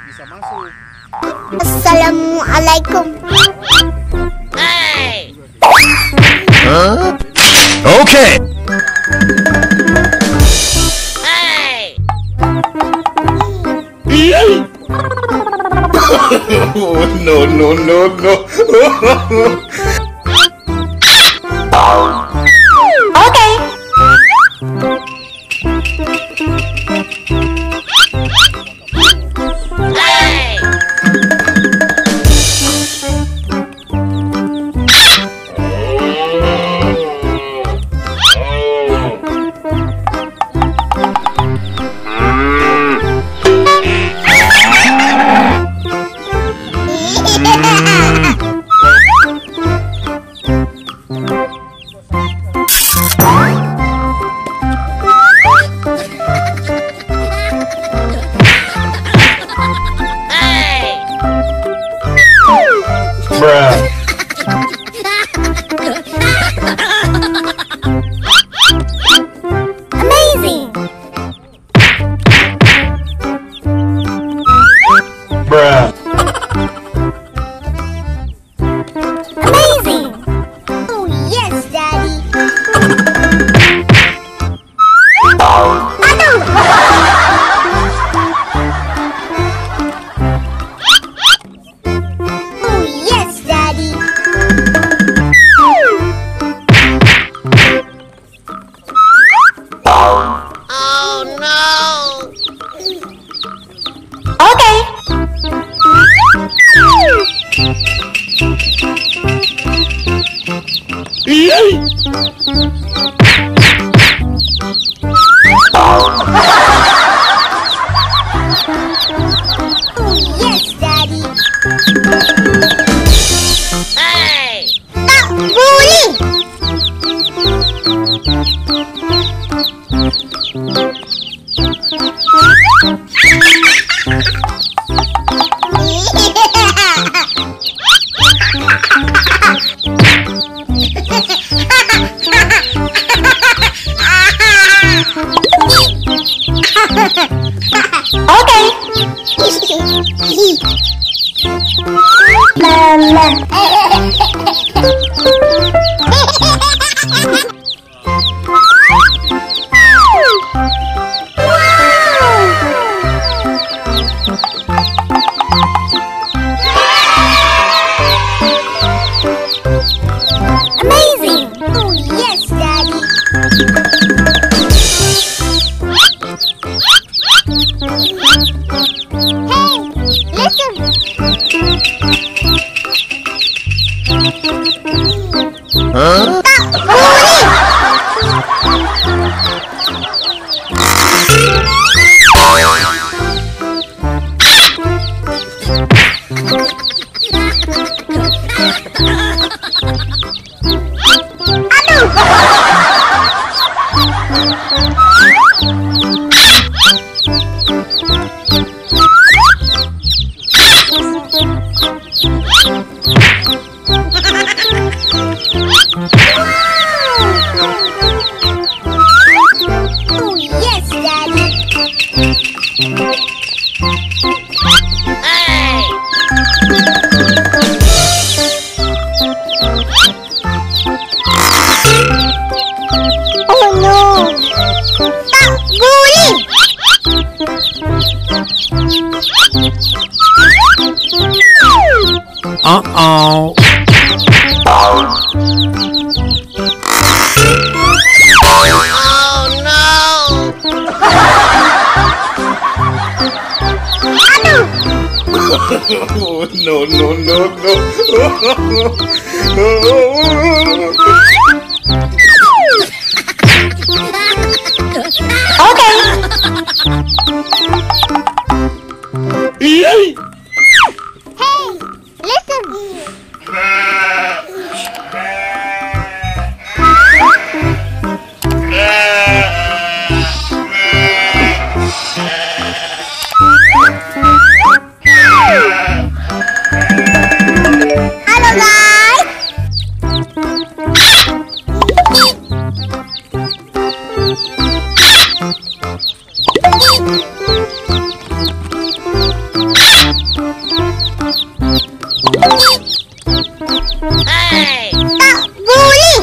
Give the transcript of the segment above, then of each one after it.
bisa masuk. Assalamualaikum. Hey. Huh? Okay. Hey. Oh, no, no, no, no. Okay. Hey. Amazing. Bruh. Amazing. Oh yes, Daddy. Aduh. Oh yes, Daddy. Oh no. Okay. Oh yes, Daddy. Hey. Tak boleh. Okay. Mama. Amazing. Oh yes, Daddy. Hey, listen. Huh? Tak boleh. Oh yes, Daddy. Hey. Oh no. Tak boleh. Uh-oh. Oh no. Aduh. Oh, no, no, no, no. Okay. Yay! Hey, listen. Halo guys. Hey! Tak boleh.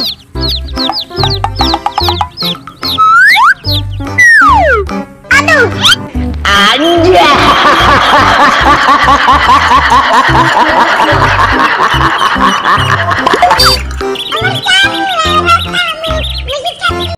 Aduh. Anjay.